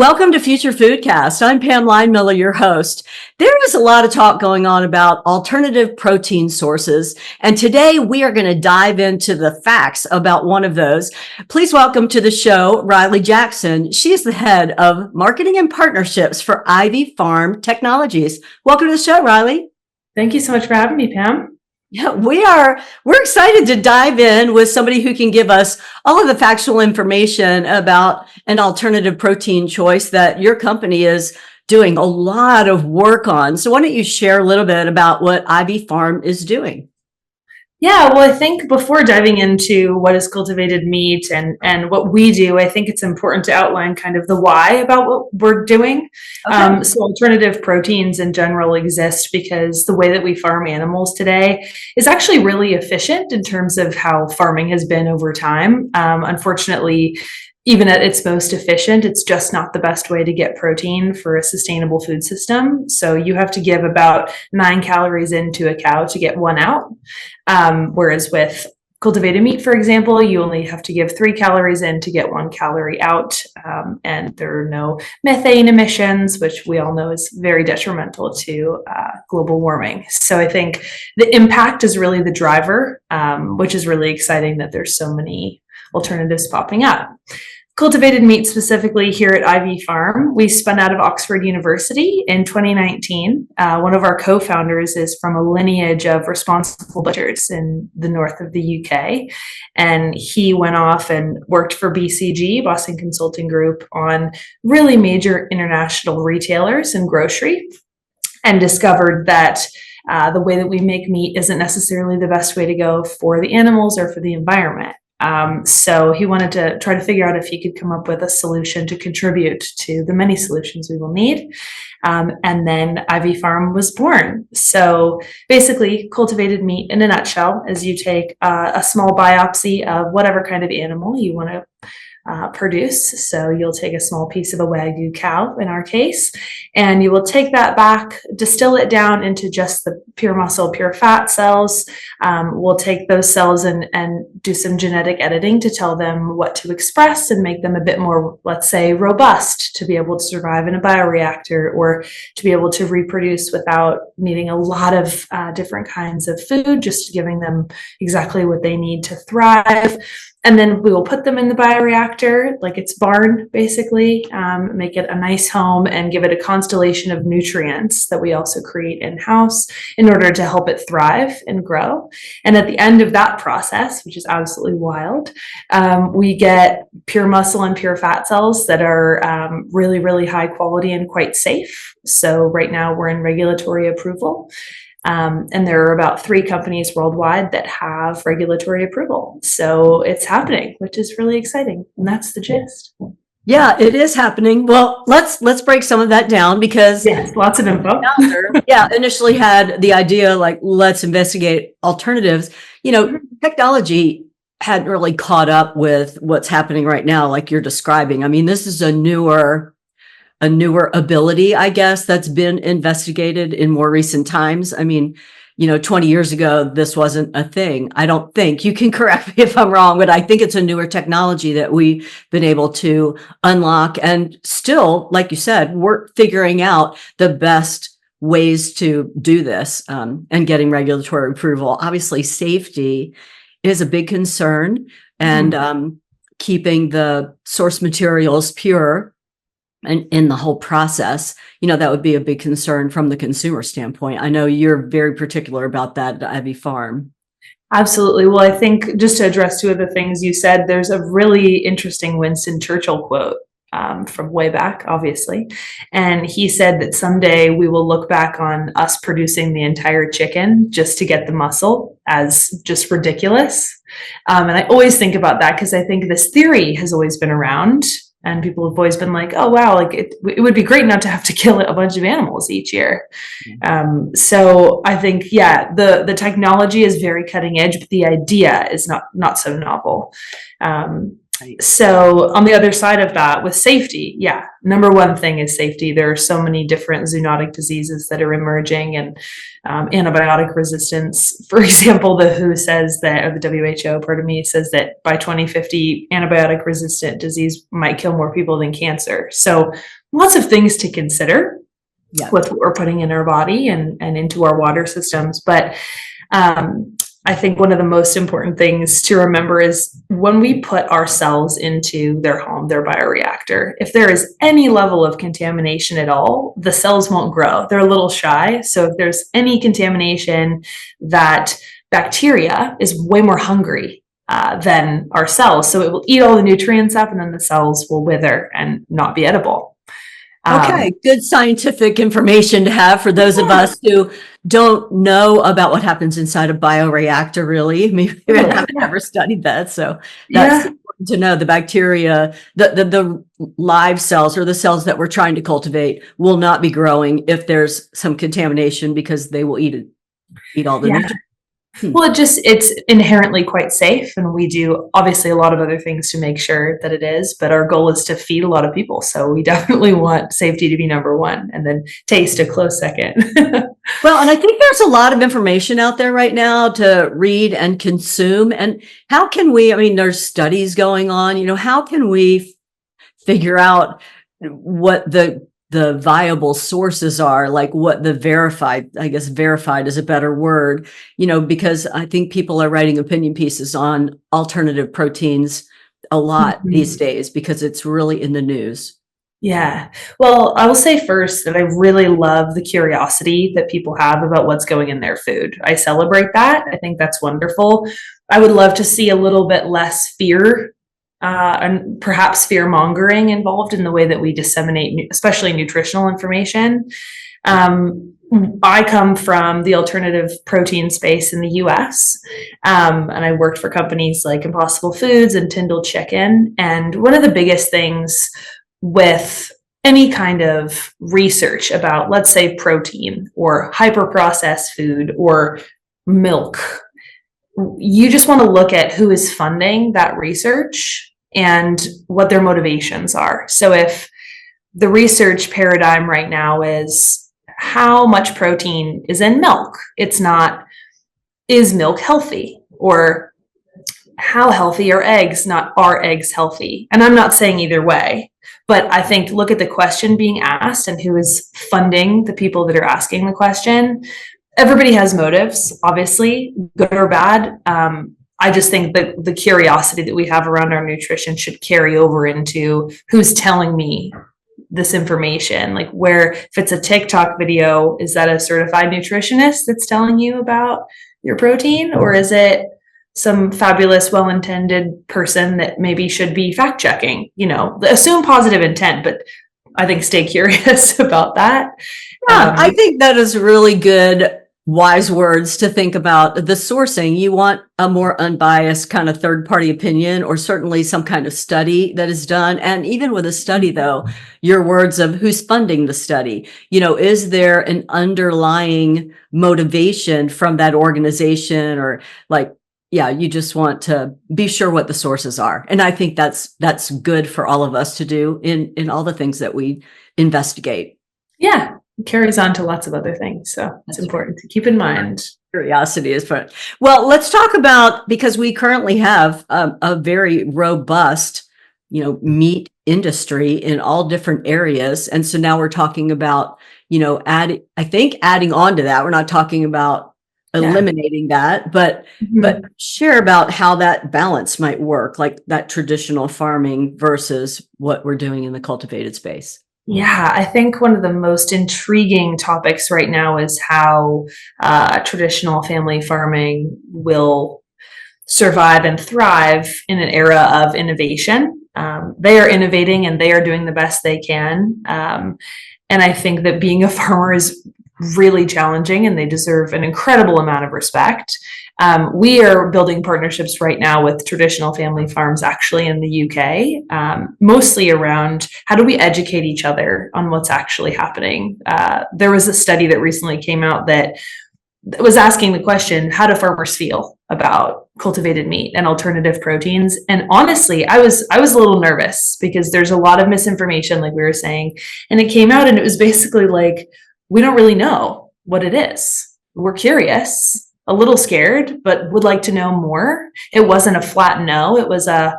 Welcome to Future Foodcast. I'm Pam Linemiller, your host. There is a lot of talk going on about alternative protein sources, and today we are going to dive into the facts about one of those. Please welcome to the show, Riley Jackson. She is the head of marketing and partnerships for Ivy Farm Technologies. Welcome to the show, Riley. Thank you so much for having me, Pam. Yeah, we're excited to dive in with somebody who can give us all of the factual information about an alternative protein choice that your company is doing a lot of work on. So why don't you share a little bit about what Ivy Farm is doing? Yeah, well, I think before diving into what is cultivated meat and what we do, I think it's important to outline kind of the why about what we're doing. Okay. So alternative proteins in general exist because the way that we farm animals today is actually really efficient in terms of how farming has been over time. Unfortunately, even at its most efficient, it's just not the best way to get protein for a sustainable food system. So you have to give about 9 calories into a cow to get 1 out. Whereas with cultivated meat, for example, you only have to give 3 calories in to get 1 calorie out. And there are no methane emissions, which we all know is very detrimental to global warming. So I think the impact is really the driver, which is really exciting that there's so many alternatives popping up. Cultivated meat specifically here at Ivy Farm, we spun out of Oxford University in 2019. One of our co-founders is from a lineage of responsible butchers in the north of the UK. And he went off and worked for BCG, Boston Consulting Group, on really major international retailers and grocery, and discovered that the way that we make meat isn't necessarily the best way to go for the animals or for the environment. So he wanted to try to figure out if he could come up with a solution to contribute to the many solutions we will need. And then Ivy Farm was born. So basically, cultivated meat in a nutshell is you take a small biopsy of whatever kind of animal you want to produce. So you'll take a small piece of a Wagyu cow in our case, and you will take that back, distill it down into just the pure muscle, pure fat cells. We'll take those cells and do some genetic editing to tell them what to express and make them a bit more, let's say, robust to be able to survive in a bioreactor or to be able to reproduce without needing a lot of different kinds of food, just giving them exactly what they need to thrive. And then we will put them in the bioreactor, like its barn, basically, make it a nice home and give it a constellation of nutrients that we also create in-house in order to help it thrive and grow. And at the end of that process, which is absolutely wild, we get pure muscle and pure fat cells that are really, really high quality and quite safe. So right now we're in regulatory approval. And there are about 3 companies worldwide that have regulatory approval. So it's happening, which is really exciting. And that's the gist. Yeah, it is happening. Well, let's break some of that down because yes, lots of info. Initially had the idea like let's investigate alternatives. Technology hadn't really caught up with what's happening right now, like you're describing. I mean, this is a newer ability, I guess, that's been investigated in more recent times. I mean, 20 years ago, this wasn't a thing. I don't think. You can correct me if I'm wrong, but I think it's a newer technology that we've been able to unlock. And still, like you said, we're figuring out the best ways to do this and getting regulatory approval. Obviously, safety is a big concern, and keeping the source materials pure and in the whole process, that would be a big concern from the consumer standpoint. I know you're very particular about that at Ivy Farm. Absolutely. Well, I think just to address 2 of the things you said, there's a really interesting Winston Churchill quote from way back, obviously. And he said that someday we will look back on us producing the entire chicken just to get the muscle as just ridiculous. And I always think about that because I think this theory has always been around. And people have always been like, oh, wow, like it would be great not to have to kill a bunch of animals each year. So I think, the technology is very cutting edge, but the idea is not so novel. Right. So on the other side of that, with safety, yeah, number one thing is safety. There are so many different zoonotic diseases that are emerging, and antibiotic resistance. For example, the WHO says that, or the WHO, pardon me, says that by 2050, antibiotic resistant disease might kill more people than cancer. So lots of things to consider with what we're putting in our body and into our water systems. But I think one of the most important things to remember is when we put our cells into their home, their bioreactor, if there is any level of contamination at all, the cells won't grow. They're a little shy. So if there's any contamination, that bacteria is way more hungry than our cells. So it will eat all the nutrients up, and then the cells will wither and not be edible. Okay, good scientific information to have for those of us who don't know about what happens inside a bioreactor, really. Maybe we haven't ever studied that. So that's important to know. The bacteria, the live cells, or the cells that we're trying to cultivate, will not be growing if there's some contamination, because they will eat all the nutrients. Well, it's inherently quite safe, and we do obviously a lot of other things to make sure that it is, but our goal is to feed a lot of people. So we definitely want safety to be number one, and then taste a close second. Well, and I think there's a lot of information out there right now to read and consume. And how can we, I mean, there's studies going on, how can we figure out what the viable sources are, like what the verified is a better word, because I think people are writing opinion pieces on alternative proteins a lot these days, because it's really in the news. Yeah. Well, I will say first that I really love the curiosity that people have about what's going in their food. I celebrate that. I think that's wonderful. I would love to see a little bit less fear and perhaps fear mongering involved in the way that we disseminate, especially nutritional information. I come from the alternative protein space in the US, and I worked for companies like Impossible Foods and Tyndall Chicken. And one of the biggest things with any kind of research about, let's say, protein or hyper-processed food or milk, you just want to look at who is funding that research and what their motivations are. So if the research paradigm right now is how much protein is in milk, it's not, is milk healthy? Or how healthy are eggs, not are eggs healthy? And I'm not saying either way, but I think look at the question being asked and who is funding the people that are asking the question. Everybody has motives, obviously, good or bad. I just think that the curiosity that we have around our nutrition should carry over into who's telling me this information. Like, where, if it's a TikTok video, is that a certified nutritionist that's telling you about your protein? Or is it some fabulous, well-intended person that maybe should be fact checking? Assume positive intent, but I think stay curious about that. Yeah, I think that is really good, wise words to think about. The sourcing, you want a more unbiased kind of third-party opinion, or certainly some kind of study that is done. And even with a study, though, your words of who's funding the study, is there an underlying motivation from that organization, or you just want to be sure what the sources are. And I think that's good for all of us to do in all the things that we investigate. Yeah. Carries on to lots of other things. So it's important to keep in mind. Curiosity is fun. Well, let's talk about, because we currently have a very robust, meat industry in all different areas. And so now we're talking about, adding on to that. We're not talking about eliminating that, but share about how that balance might work, like that traditional farming versus what we're doing in the cultivated space. Yeah, I think one of the most intriguing topics right now is how traditional family farming will survive and thrive in an era of innovation. They are innovating and they are doing the best they can. And I think that being a farmer is really challenging, and they deserve an incredible amount of respect. We are building partnerships right now with traditional family farms, actually in the UK, mostly around how do we educate each other on what's actually happening. There was a study that recently came out that was asking the question, how do farmers feel about cultivated meat and alternative proteins. And honestly, I was a little nervous because there's a lot of misinformation, like we were saying, and it came out and it was basically like, we don't really know what it is. We're curious, a little scared, but would like to know more. It wasn't a flat no. It was a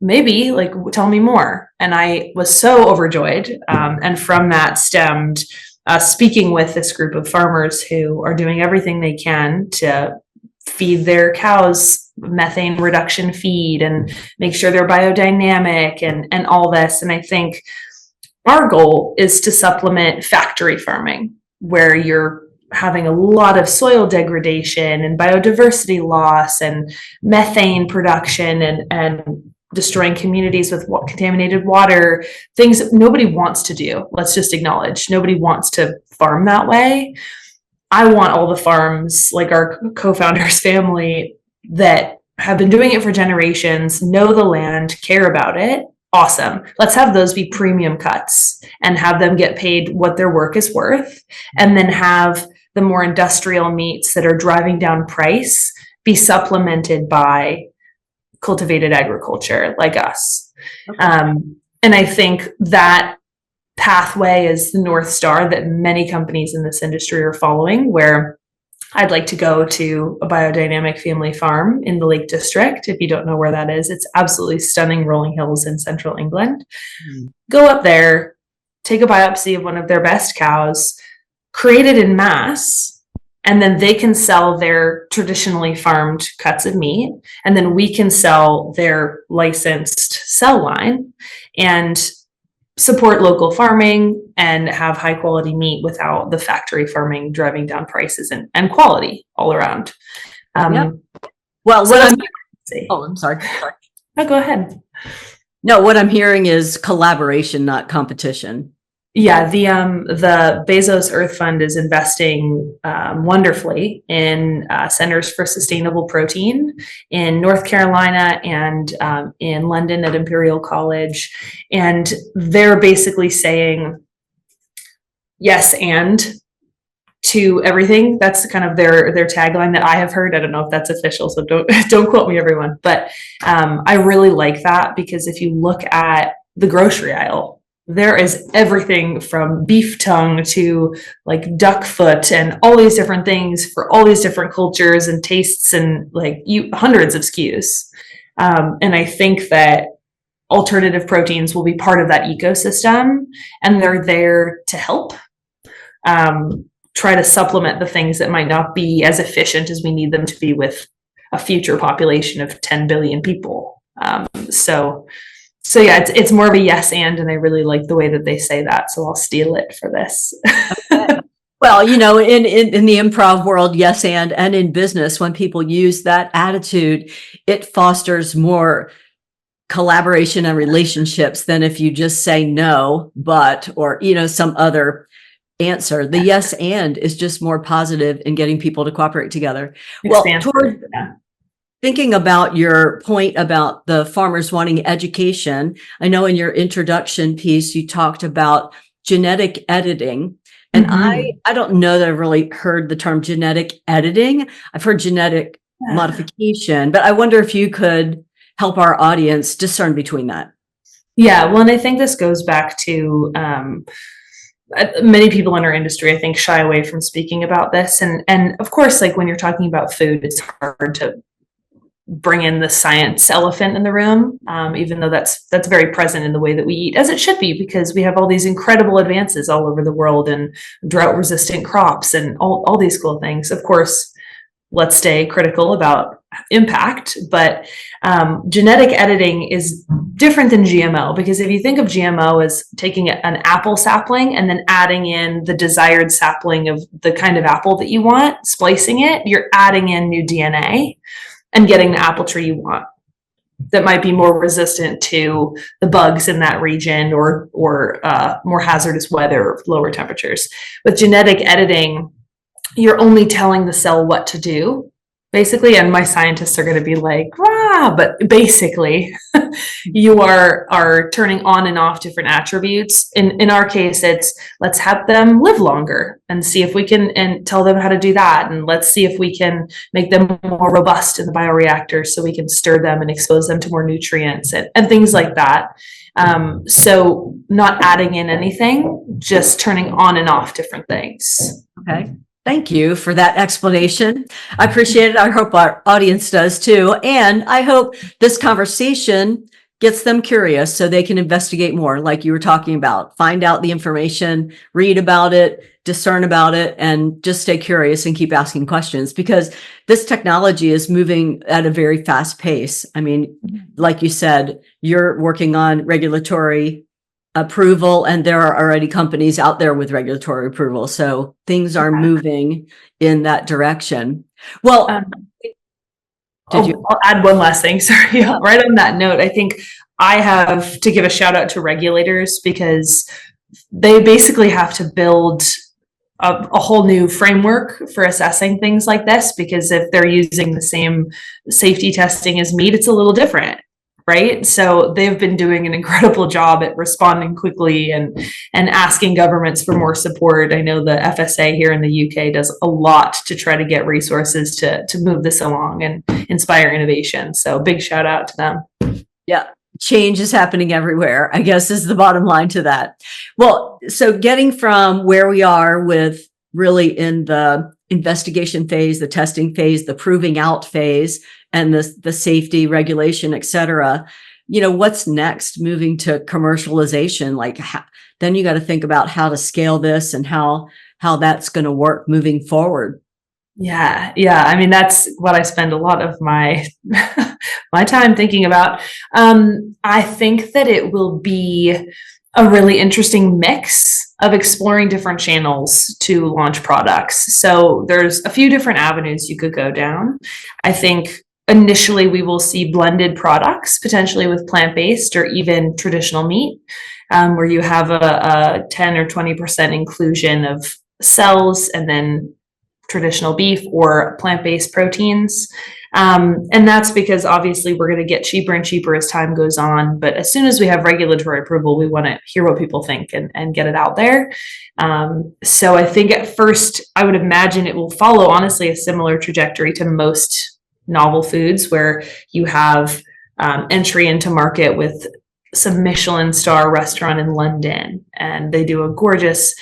maybe, like, tell me more. And I was so overjoyed. And from that stemmed speaking with this group of farmers who are doing everything they can to feed their cows methane reduction feed and make sure they're biodynamic and all this. And I think our goal is to supplement factory farming, where you're having a lot of soil degradation and biodiversity loss and methane production and destroying communities with contaminated water, things that nobody wants to do. Let's just acknowledge nobody wants to farm that way. I want all the farms, like our co-founder's family, that have been doing it for generations, know the land, care about it. Awesome. Let's have those be premium cuts and have them get paid what their work is worth. And then have the more industrial meats that are driving down price be supplemented by cultivated agriculture like us. Okay. And I think that pathway is the North Star that many companies in this industry are following, where I'd like to go to a biodynamic family farm in the Lake District. If you don't know where that is, it's absolutely stunning rolling hills in central England. Go up there, take a biopsy of one of their best cows, create it in mass, and then they can sell their traditionally farmed cuts of meat, and then we can sell their licensed cell line and support local farming and have high quality meat without the factory farming driving down prices and quality all around. Yep. Well, so I'm sorry. No, go ahead. No, what I'm hearing is collaboration, not competition. Yeah, the Bezos Earth Fund is investing wonderfully in Centers for Sustainable Protein in North Carolina and in London at Imperial College. And they're basically saying yes and to everything. That's kind of their tagline that I have heard. I don't know if that's official, so don't quote me, everyone. But I really like that, because if you look at the grocery aisle, there is everything from beef tongue to like duck foot and all these different things for all these different cultures and tastes and hundreds of SKUs. And I think that alternative proteins will be part of that ecosystem, and they're there to help try to supplement the things that might not be as efficient as we need them to be with a future population of 10 billion people. So yeah, it's more of a yes and I really like the way that they say that. So I'll steal it for this. Okay. Well, in the improv world, yes and in business, when people use that attitude, it fosters more collaboration and relationships than if you just say no, but, or, some other answer. The yes and is just more positive in getting people to cooperate together. Expansive. Thinking about your point about the farmers wanting education, I know in your introduction piece, you talked about genetic editing. And I don't know that I've really heard the term genetic editing. I've heard genetic modification, but I wonder if you could help our audience discern between that. Yeah, well, and I think this goes back to many people in our industry, I think, shy away from speaking about this. And of course, like when you're talking about food, it's hard to bring in the science elephant in the room, even though that's very present in the way that we eat, as it should be, because we have all these incredible advances all over the world and drought resistant crops and all these cool things. Of course, let's stay critical about impact, but genetic editing is different than GMO, because if you think of GMO as taking an apple sapling and then adding in the desired sapling of the kind of apple that you want, splicing it, you're adding in new DNA and getting the apple tree you want that might be more resistant to the bugs in that region or more hazardous weather, lower temperatures. With genetic editing, you're only telling the cell what to do, Basically, and my scientists are going to be like, ah, but basically, you are turning on and off different attributes. In our case, it's let's have them live longer and see if we can, and tell them how to do that, and let's see if we can make them more robust in the bioreactor so we can stir them and expose them to more nutrients and things like that. So not adding in anything, just turning on and off different things. Okay. Thank you for that explanation. I appreciate it. I hope our audience does too. And I hope this conversation gets them curious so they can investigate more, like you were talking about. Find out the information, read about it, discern about it, and just stay curious and keep asking questions, because this technology is moving at a very fast pace. I mean, like you said, you're working on regulatory approval, and there are already companies out there with regulatory approval. So things are moving in that direction. Well, I'll add one last thing. Sorry. Right on that note, I think I have to give a shout out to regulators, because they basically have to build a whole new framework for assessing things like this, because if they're using the same safety testing as meat, it's a little different. Right. So they've been doing an incredible job at responding quickly and asking governments for more support. I know the FSA here in the UK does a lot to try to get resources to move this along and inspire innovation. So big shout out to them. Yeah. Change is happening everywhere, I guess, is the bottom line to that. Well, so getting from where we are with really in the investigation phase, the testing phase, the proving out phase, and the safety regulation, et cetera, what's next? Moving to commercialization, like then you got to think about how to scale this and how that's going to work moving forward. Yeah. I mean, that's what I spend a lot of my my time thinking about. I think that it will be a really interesting mix of exploring different channels to launch products. So there's a few different avenues you could go down. I think initially we will see blended products, potentially with plant-based or even traditional meat, where you have a 10 or 20% inclusion of cells and then traditional beef or plant-based proteins. And that's because obviously we're going to get cheaper and cheaper as time goes on. But as soon as we have regulatory approval, we want to hear what people think and get it out there. So I think at first, I would imagine it will follow, honestly, a similar trajectory to most novel foods, where you have entry into market with some Michelin star restaurant in London, and they do a gorgeous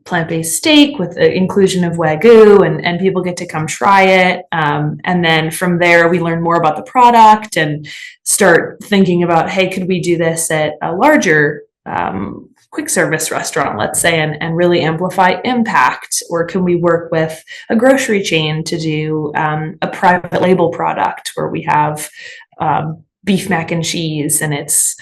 plant-based steak with the inclusion of Wagyu, and people get to come try it. And then from there, we learn more about the product and start thinking about, hey, could we do this at a larger quick service restaurant, let's say, and really amplify impact? Or can we work with a grocery chain to do a private label product where we have beef mac and cheese, and it's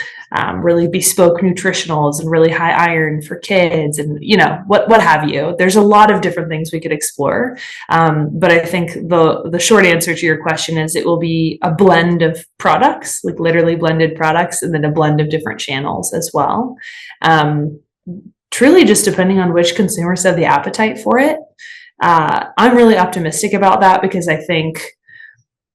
really bespoke nutritionals and really high iron for kids, and what have you. There's a lot of different things we could explore, but I think the short answer to your question is it will be a blend of products, like literally blended products, and then a blend of different channels as well. Truly just depending on which consumers have the appetite for it. I'm really optimistic about that, because I think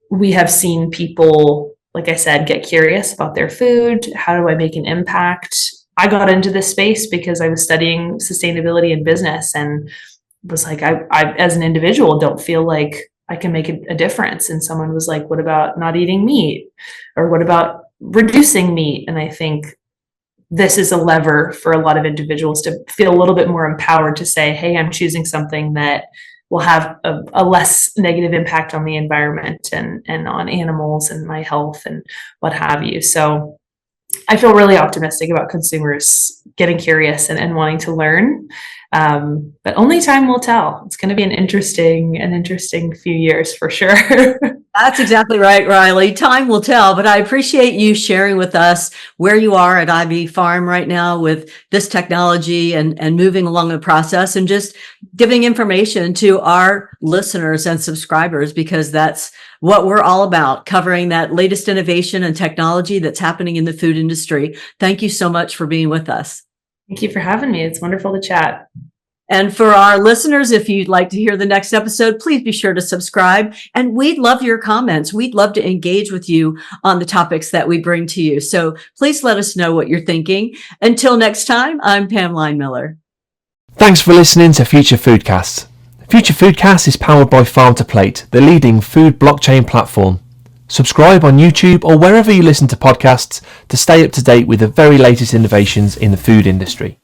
we have seen people, like I said, get curious about their food. How do I make an impact? I got into this space because I was studying sustainability in business, and was like, I as an individual don't feel like I can make a difference. And someone was like, what about not eating meat? Or what about reducing meat? And I think this is a lever for a lot of individuals to feel a little bit more empowered to say, hey, I'm choosing something that will have a less negative impact on the environment and on animals and my health and what have you. So I feel really optimistic about consumers getting curious and wanting to learn. But only time will tell. It's going to be an interesting few years for sure. That's exactly right, Riley. Time will tell, but I appreciate you sharing with us where you are at IB Farm right now with this technology and moving along the process, and just giving information to our listeners and subscribers, because that's what we're all about, covering that latest innovation and technology that's happening in the food industry. Thank you so much for being with us. Thank you for having me. It's wonderful to chat. And for our listeners, if you'd like to hear the next episode, please be sure to subscribe. And we'd love your comments. We'd love to engage with you on the topics that we bring to you. So please let us know what you're thinking. Until next time, I'm Pam Line-Miller. Thanks for listening to Future Foodcast. Future Foodcast is powered by Farm to Plate, the leading food blockchain platform. Subscribe on YouTube or wherever you listen to podcasts to stay up to date with the very latest innovations in the food industry.